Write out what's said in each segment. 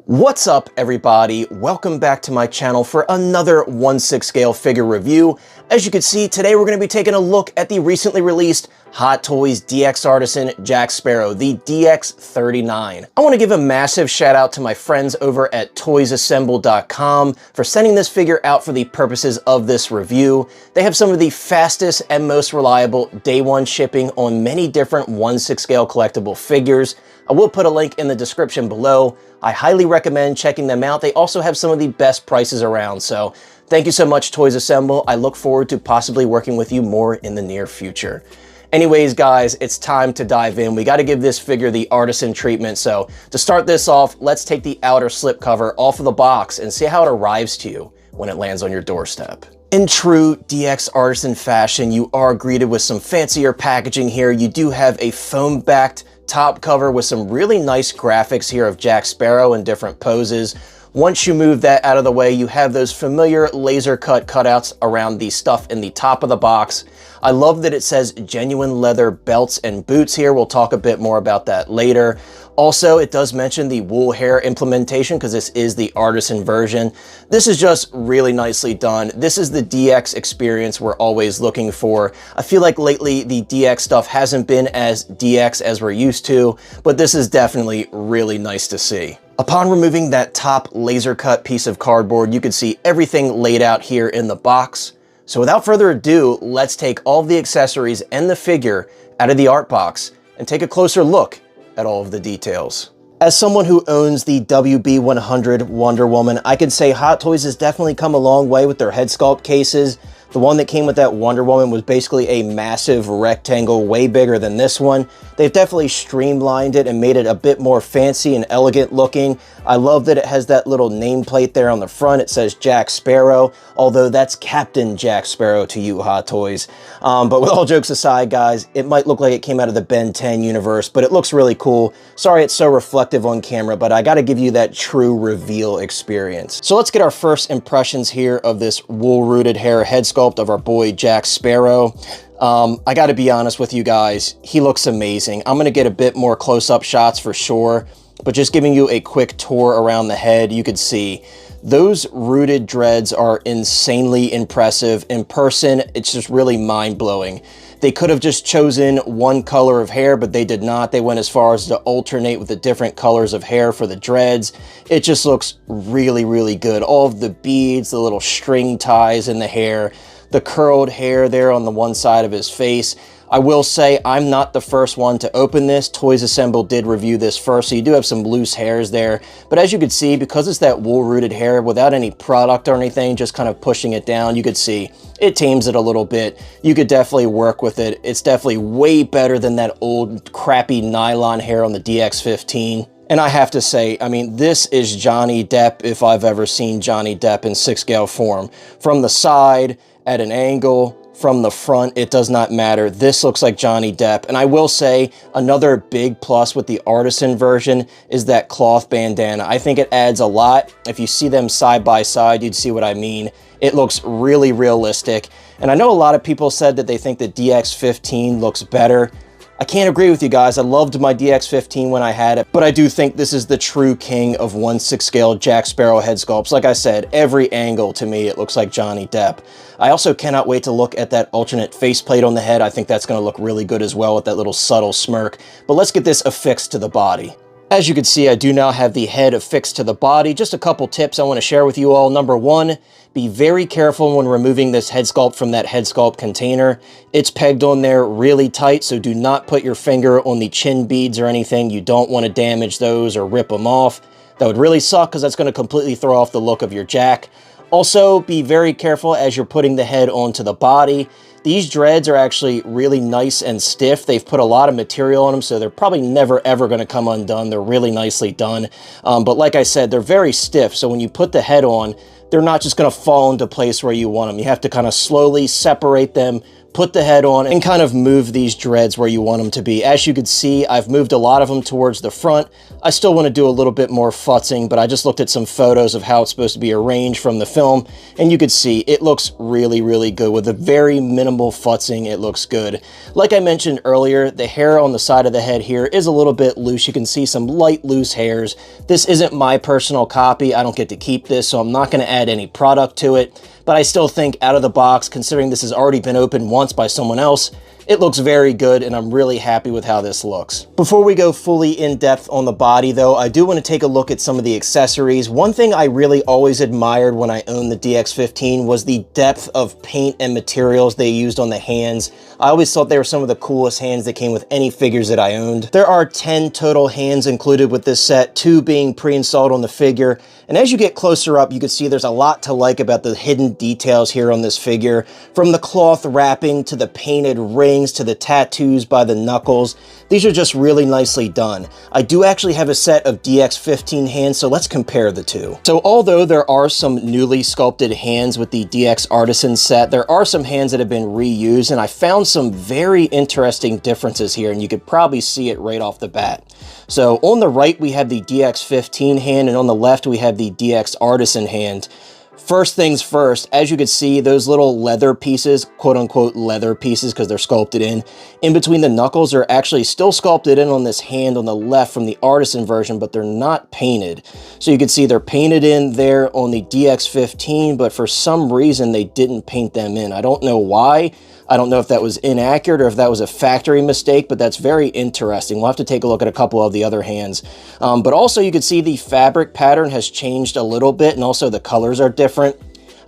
What's up, everybody? Welcome back to my channel for another 1/6 scale figure review. As you can see, today we're going to be taking a look at the recently released Hot Toys DX Artisan Jack Sparrow, the DX39. I want to give a massive shout out to my friends over at toysassemble.com for sending this figure out for the purposes of this review. They have some of the fastest and most reliable day one shipping on many different 1/6 scale collectible figures. I will put a link in the description below. I highly recommend checking them out. They also have some of the best prices around, so thank you so much, Toys Assemble. I look forward to possibly working with you more in the near future. Anyways, guys, it's time to dive in. We got to give this figure the artisan treatment. So to start this off, let's take the outer slipcover off of the box and see how it arrives to you when it lands on your doorstep. In true DX Artisan fashion, you are greeted with some fancier packaging here. You do have a foam-backed top cover with some really nice graphics here of Jack Sparrow in different poses. Once you move that out of the way, you have those familiar laser cut cutouts around the stuff in the top of the box. I love that it says genuine leather belts and boots here. We'll talk a bit more about that later. Also, it does mention the wool hair implementation because this is the artisan version. This is just really nicely done. This is the DX experience we're always looking for. I feel like lately the DX stuff hasn't been as DX as we're used to, but this is definitely really nice to see. Upon removing that top laser cut piece of cardboard, you can see everything laid out here in the box. So without further ado, let's take all the accessories and the figure out of the art box and take a closer look at all of the details. As someone who owns the WB100 Wonder Woman, I can say Hot Toys has definitely come a long way with their head sculpt cases. The one that came with that Wonder Woman was basically a massive rectangle, way bigger than this one. They've definitely streamlined it and made it a bit more fancy and elegant looking. I love that it has that little nameplate there on the front. It says Jack Sparrow, although that's Captain Jack Sparrow to you, Hot Toys. But with all jokes aside, guys, it might look like it came out of the Ben 10 universe, but it looks really cool. Sorry it's so reflective on camera, but I gotta give you that true reveal experience. So let's get our first impressions here of this wool-rooted hair head sculpt of our boy Jack Sparrow. I gotta be honest with you guys, he looks amazing. I'm gonna get a bit more close-up shots for sure, but just giving you a quick tour around the head, you could see those rooted dreads are insanely impressive. In person, it's just really mind-blowing. They could have just chosen one color of hair, but they did not. They went as far as to alternate with the different colors of hair for the dreads. It just looks really, really good. All of the beads, the little string ties in the hair, the curled hair there on the one side of his face. I will say I'm not the first one to open this. Toys Assemble did review this first, so you do have some loose hairs there. But as you can see, because it's that wool-rooted hair without any product or anything, just kind of pushing it down, you could see it tames it a little bit. You could definitely work with it. It's definitely way better than that old crappy nylon hair on the DX15. And I have to say, I mean, this is Johnny Depp if I've ever seen Johnny Depp in 6 scale form. From the side, at an angle, from the front, it does not matter. This looks like Johnny Depp. And I will say another big plus with the artisan version is that cloth bandana. I think it adds a lot. If you see them side by side, you'd see what I mean. It looks really realistic. And I know a lot of people said that they think the DX15 looks better. I can't agree with you guys. I loved my DX15 when I had it, but I do think this is the true king of 1/6 scale Jack Sparrow head sculpts. Like I said, every angle to me, it looks like Johnny Depp. I also cannot wait to look at that alternate faceplate on the head. I think that's going to look really good as well with that little subtle smirk. But let's get this affixed to the body. As you can see, I do now have the head affixed to the body. Just a couple tips I want to share with you all. Number one, be very careful when removing this head sculpt from that head sculpt container. It's pegged on there really tight, so do not put your finger on the chin beads or anything. You don't want to damage those or rip them off. That would really suck because that's going to completely throw off the look of your Jack. Also, be very careful as you're putting the head onto the body. These dreads are actually really nice and stiff. They've put a lot of material on them, so they're probably never ever going to come undone. They're really nicely done. But like I said, they're very stiff, so when you put the head on, they're not just going to fall into place where you want them. You have to kind of slowly separate them, put the head on, and kind of move these dreads where you want them to be. As you can see, I've moved a lot of them towards the front. I still want to do a little bit more futzing, but I just looked at some photos of how it's supposed to be arranged from the film, and you could see it looks really, really good. With a very minimal futzing, it looks good. Like I mentioned earlier, the hair on the side of the head here is a little bit loose. You can see some light loose hairs. This isn't my personal copy. I don't get to keep this, so I'm not going to add any product to it, but I still think out of the box, considering this has already been opened once by someone else, it looks very good, and I'm really happy with how this looks. Before we go fully in depth on the body though, I do want to take a look at some of the accessories. One thing I really always admired when I owned the DX15 was the depth of paint and materials they used on the hands. I always thought they were some of the coolest hands that came with any figures that I owned. There are 10 total hands included with this set, 2 being pre-installed on the figure. And as you get closer up, you can see there's a lot to like about the hidden details here on this figure. From the cloth wrapping to the painted rings to the tattoos by the knuckles, these are just really nicely done. I do actually have a set of DX15 hands, so let's compare the two. So although there are some newly sculpted hands with the DX Artisan set, there are some hands that have been reused, and I found some very interesting differences here, and you could probably see it right off the bat. So on the right, we have the DX15 hand, and on the left, we have the DX Artisan hand. First things first, as you can see, those little leather pieces, quote unquote leather pieces because they're sculpted in between the knuckles are actually still sculpted in on this hand on the left from the Artisan version, but they're not painted. So you can see they're painted in there on the DX15, but for some reason they didn't paint them in. I don't know why. I don't know if that was inaccurate or if that was a factory mistake, but that's very interesting. We'll have to take a look at a couple of the other hands. But also you can see the fabric pattern has changed a little bit, and also the colors are different.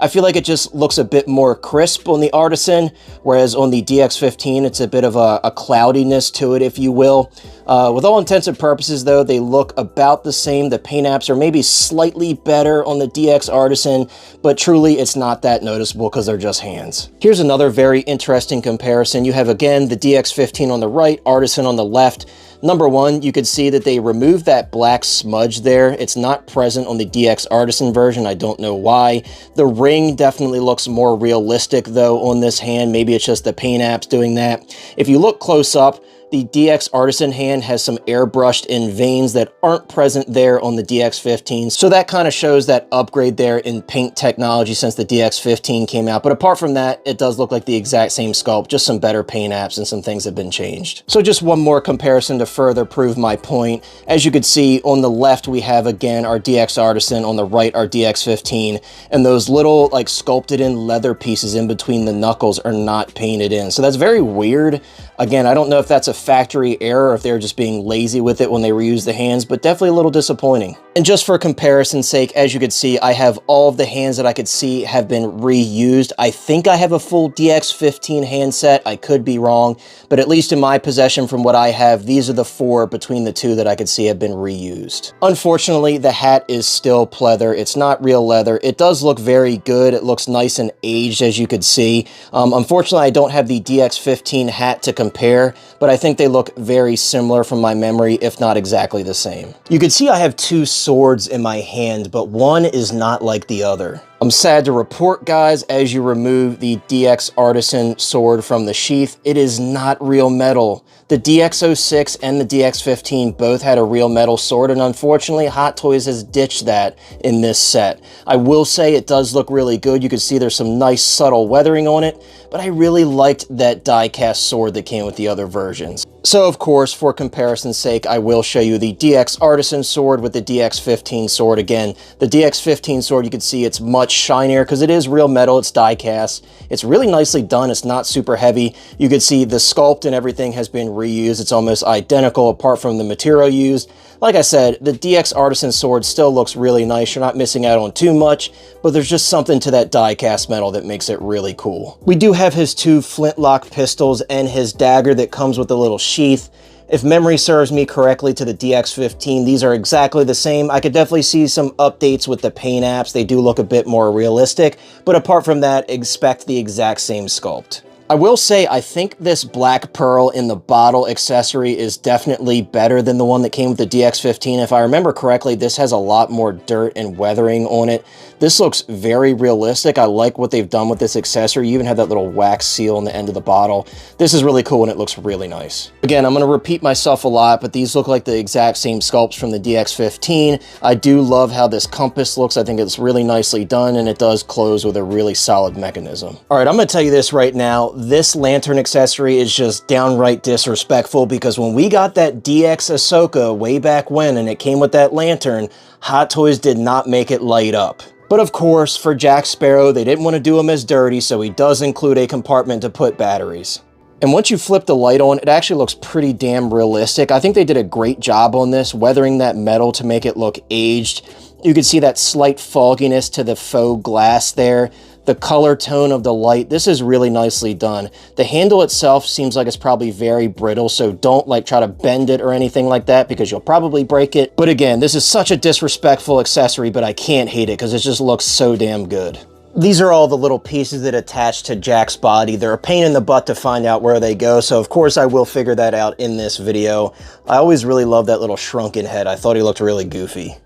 I feel like it just looks a bit more crisp on the Artisan, whereas on the DX15, it's a bit of a cloudiness to it, if you will. With all intents and purposes, though, they look about the same. The paint apps are maybe slightly better on the DX Artisan, but truly it's not that noticeable because they're just hands. Here's another very interesting comparison. You have, again, the DX15 on the right, Artisan on the left. Number one, you could see that they removed that black smudge there. It's not present on the DX Artisan version. I don't know why. The ring definitely looks more realistic though on this hand. Maybe it's just the paint apps doing that. If you look close up, the DX Artisan hand has some airbrushed in veins that aren't present there on the DX15. So that kind of shows that upgrade there in paint technology since the DX15 came out. But apart from that, it does look like the exact same sculpt, just some better paint apps and some things have been changed. So just one more comparison to further prove my point. As you can see, on the left, we have again our DX Artisan, on the right, our DX15, and those little like sculpted in leather pieces in between the knuckles are not painted in. So that's very weird. Again, I don't know if that's a factory error or if they're just being lazy with it when they reuse the hands, but definitely a little disappointing. And just for comparison's sake, as you can see, I have all of the hands that I could see have been reused. I think I have a full DX15 hand set. I could be wrong, but at least in my possession from what I have, these are the 4 between the 2 that I could see have been reused. Unfortunately, the hat is still pleather. It's not real leather. It does look very good. It looks nice and aged, as you could see. Unfortunately, I don't have the DX15 hat to compare, but I think they look very similar from my memory, if not exactly the same. You can see I have 2 swords in my hand, but one is not like the other. I'm sad to report, guys, as you remove the DX Artisan sword from the sheath, it is not real metal. The DX06 and the DX15 both had a real metal sword, and unfortunately, Hot Toys has ditched that in this set. I will say it does look really good. You can see there's some nice subtle weathering on it, but I really liked that die-cast sword that came with the other versions. So, of course, for comparison's sake, I will show you the DX Artisan sword with the DX15 sword. Again, the DX15 sword, you can see it's much shinier because it is real metal, it's die-cast. It's really nicely done, it's not super heavy. You can see the sculpt and everything has been reused. It's almost identical apart from the material used. Like I said, the DX Artisan sword still looks really nice. You're not missing out on too much, but there's just something to that die-cast metal that makes it really cool. We do have his 2 flintlock pistols and his dagger that comes with a little sheath. If memory serves me correctly to the DX15, these are exactly the same. I could definitely see some updates with the paint apps. They do look a bit more realistic, but apart from that, expect the exact same sculpt. I will say, I think this black pearl in the bottle accessory is definitely better than the one that came with the DX15. If I remember correctly, this has a lot more dirt and weathering on it. This looks very realistic. I like what they've done with this accessory. You even have that little wax seal on the end of the bottle. This is really cool and it looks really nice. Again, I'm going to repeat myself a lot, but these look like the exact same sculpts from the DX15. I do love how this compass looks. I think it's really nicely done and it does close with a really solid mechanism. All right, I'm going to tell you this right now. This lantern accessory is just downright disrespectful because when we got that DX Ahsoka way back when and it came with that lantern, Hot Toys did not make it light up. But of course, for Jack Sparrow, they didn't want to do him as dirty, so he does include a compartment to put batteries. And once you flip the light on, it actually looks pretty damn realistic. I think they did a great job on this, weathering that metal to make it look aged. You can see that slight fogginess to the faux glass there. The color tone of the light, this is really nicely done. The handle itself seems like it's probably very brittle, so don't like try to bend it or anything like that because you'll probably break it. But again, this is such a disrespectful accessory, but I can't hate it because it just looks so damn good. These are all the little pieces that attach to Jack's body. They're a pain in the butt to find out where they go, so of course I will figure that out in this video. I always really loved that little shrunken head. I thought he looked really goofy.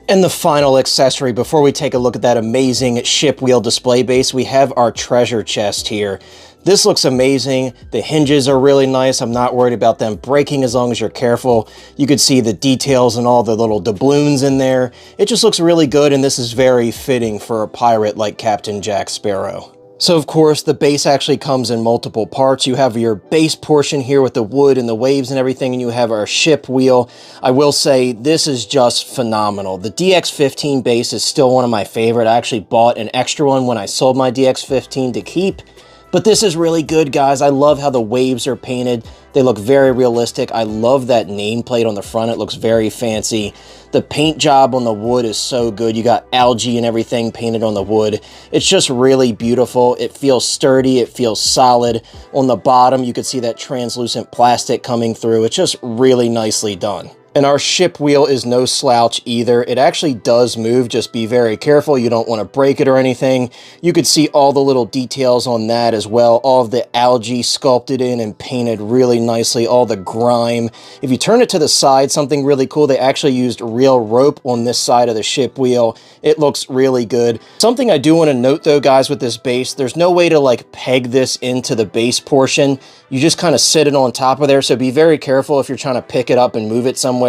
And the final accessory, before we take a look at that amazing ship wheel display base, we have our treasure chest here. This looks amazing. The hinges are really nice. I'm not worried about them breaking as long as you're careful. You could see the details and all the little doubloons in there. It just looks really good, and this is very fitting for a pirate like Captain Jack Sparrow. So of course, the base actually comes in multiple parts. You have your base portion here with the wood and the waves and everything, and you have our ship wheel. I will say this is just phenomenal. The DX15 base is still one of my favorite. I actually bought an extra one when I sold my DX15 to keep. But this is really good, guys. I love how the waves are painted. They look very realistic. I love that nameplate on the front. It looks very fancy. The paint job on the wood is so good. You got algae and everything painted on the wood. It's just really beautiful. It feels sturdy. It feels solid. On the bottom, you can see that translucent plastic coming through. It's just really nicely done. And our ship wheel is no slouch either. It actually does move, just be very careful. You don't want to break it or anything. You could see all the little details on that as well. All of the algae sculpted in and painted really nicely, all the grime. If you turn it to the side, something really cool, they actually used real rope on this side of the ship wheel. It looks really good. Something I do want to note though, guys, with this base, there's no way to like peg this into the base portion. You just kind of sit it on top of there, so be very careful if you're trying to pick it up and move it somewhere.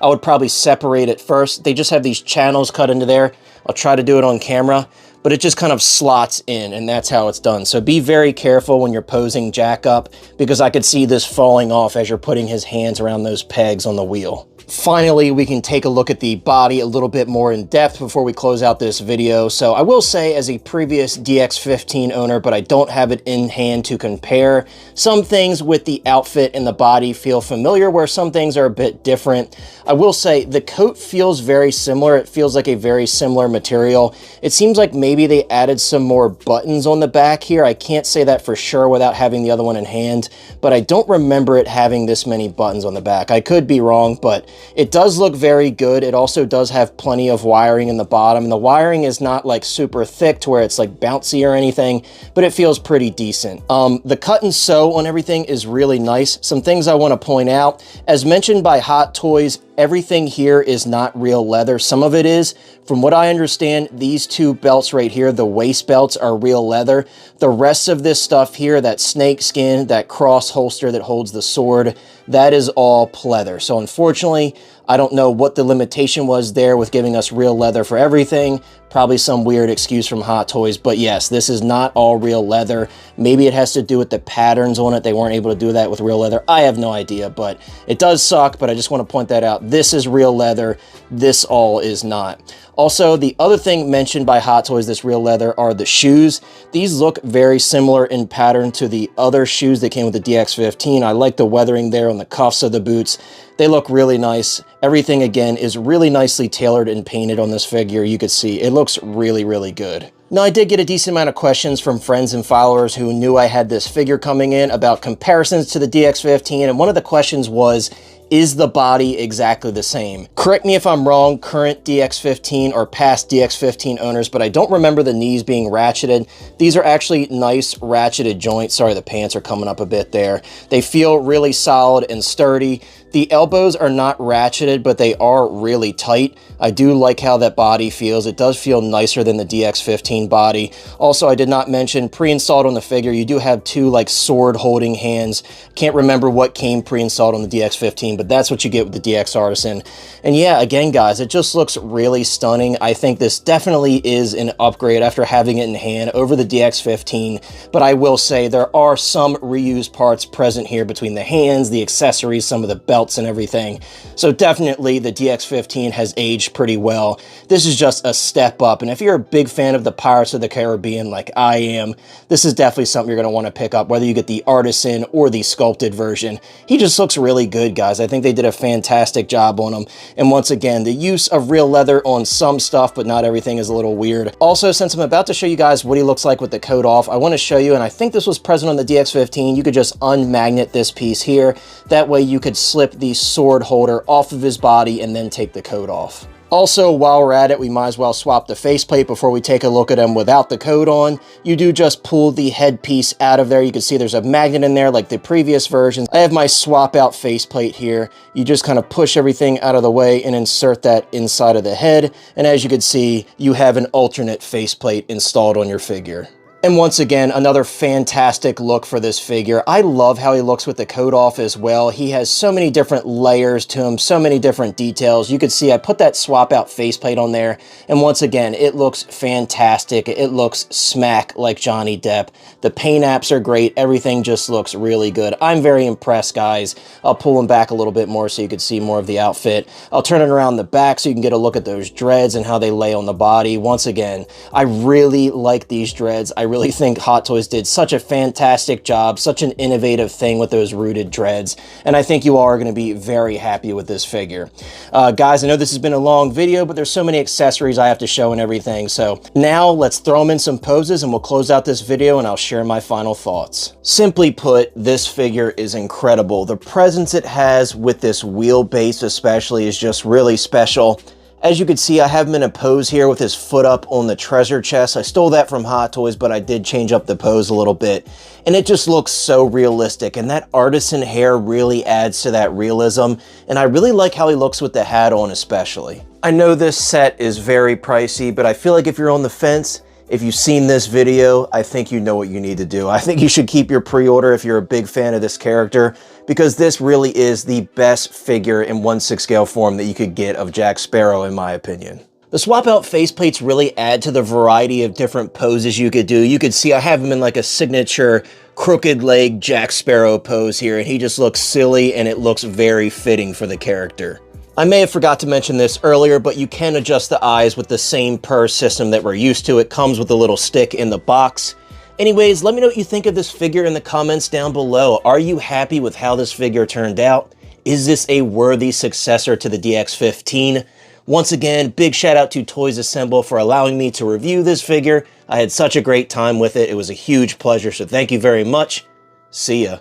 I would probably separate it first. They just have these channels cut into there. I'll try to do it on camera, but it just kind of slots in, and that's how it's done. So be very careful when you're posing Jack up, because I could see this falling off as you're putting his hands around those pegs on the wheel. Finally, we can take a look at the body a little bit more in depth before we close out this video. So I will say, as a previous DX15 owner, but I don't have it in hand to compare, some things with the outfit and the body feel familiar, where some things are a bit different. I will say the coat feels very similar. It feels like a very similar material. It seems like maybe they added some more buttons on the back here. I can't say that for sure without having the other one in hand, but I don't remember it having this many buttons on the back. I could be wrong, but it does look very good. It also does have plenty of wiring in the bottom, and the wiring is not like super thick to where it's like bouncy or anything, but it feels pretty decent. The cut and sew on everything is really nice. Some things I want to point out, as mentioned by Hot Toys, everything here is not real leather. Some of it is. From what I understand, these two belts right here, the waist belts, are real leather. The rest of this stuff here, that snake skin, that cross holster that holds the sword, that is all pleather. So unfortunately, I don't know what the limitation was there with giving us real leather for everything. Probably some weird excuse from Hot Toys, but yes, this is not all real leather. Maybe it has to do with the patterns on it. They weren't able to do that with real leather. I have no idea, but it does suck, but I just want to point that out. This is real leather. This all is not. Also, the other thing mentioned by Hot Toys that's real leather are the shoes. These look very similar in pattern to the other shoes that came with the DX15. I like the weathering there on the cuffs of the boots. They look really nice. Everything, again, is really nicely tailored and painted on this figure. You could see it looks really, really good. Now, I did get a decent amount of questions from friends and followers who knew I had this figure coming in about comparisons to the DX15, and one of the questions was, is the body exactly the same? Correct me if I'm wrong, current DX15 or past DX15 owners, but I don't remember the knees being ratcheted. These are actually nice ratcheted joints. Sorry, the pants are coming up a bit there. They feel really solid and sturdy. The elbows are not ratcheted, but they are really tight. I do like how that body feels. It does feel nicer than the DX15 body. Also, I did not mention, pre-installed on the figure, you do have two like sword holding hands. Can't remember what came pre-installed on the DX15, but that's what you get with the DX Artisan. And yeah, again, guys, it just looks really stunning. I think this definitely is an upgrade after having it in hand over the DX15, but I will say there are some reused parts present here between the hands, the accessories, some of the belts and everything. So definitely the DX15 has aged pretty well. This is just a step up, and if you're a big fan of the Pirates of the Caribbean like I am, this is definitely something you're going to want to pick up, whether you get the Artisan or the sculpted version. He just looks really good, guys. I think they did a fantastic job on him, and once again, the use of real leather on some stuff, but not everything, is a little weird. Also, since I'm about to show you guys what he looks like with the coat off, I want to show you, and I think this was present on the DX15, you could just unmagnet this piece here. That way you could slip the sword holder off of his body and then take the coat off. Also, while we're at it, we might as well swap the faceplate before we take a look at him without the coat on. You do just pull the headpiece out of there. You can see there's a magnet in there like the previous versions. I have my swap out faceplate here. You just kind of push everything out of the way and insert that inside of the head. And as you can see, you have an alternate faceplate installed on your figure. And once again, another fantastic look for this figure. I love how he looks with the coat off as well. He has so many different layers to him, so many different details. You can see I put that swap out faceplate on there, and once again, it looks fantastic. It looks smack like Johnny Depp. The paint apps are great. Everything just looks really good. I'm very impressed, guys. I'll pull him back a little bit more so you can see more of the outfit. I'll turn it around the back so you can get a look at those dreads and how they lay on the body. Once again, I really like these dreads. I really think Hot Toys did such a fantastic job, such an innovative thing with those rooted dreads, and I think you all are going to be very happy with this figure. Guys, I know this has been a long video, but there's so many accessories I have to show and everything, so now let's throw them in some poses and we'll close out this video and I'll share my final thoughts. Simply put, this figure is incredible. The presence it has with this wheelbase especially is just really special. As you can see, I have him in a pose here with his foot up on the treasure chest. I stole that from Hot Toys, but I did change up the pose a little bit. And it just looks so realistic. And that artisan hair really adds to that realism. And I really like how he looks with the hat on especially. I know this set is very pricey, but I feel like if you're on the fence, if you've seen this video, I think you know what you need to do. I think you should keep your pre-order if you're a big fan of this character, because this really is the best figure in 1/6 scale form that you could get of Jack Sparrow, in my opinion. The swap out faceplates really add to the variety of different poses you could do. You could see I have him in like a signature crooked leg Jack Sparrow pose here, and he just looks silly and it looks very fitting for the character. I may have forgot to mention this earlier, but you can adjust the eyes with the same purse system that we're used to. It comes with a little stick in the box. Anyways, let me know what you think of this figure in the comments down below. Are you happy with how this figure turned out? Is this a worthy successor to the DX15? Once again, big shout out to Toys Assemble for allowing me to review this figure. I had such a great time with it. It was a huge pleasure, so thank you very much. See ya.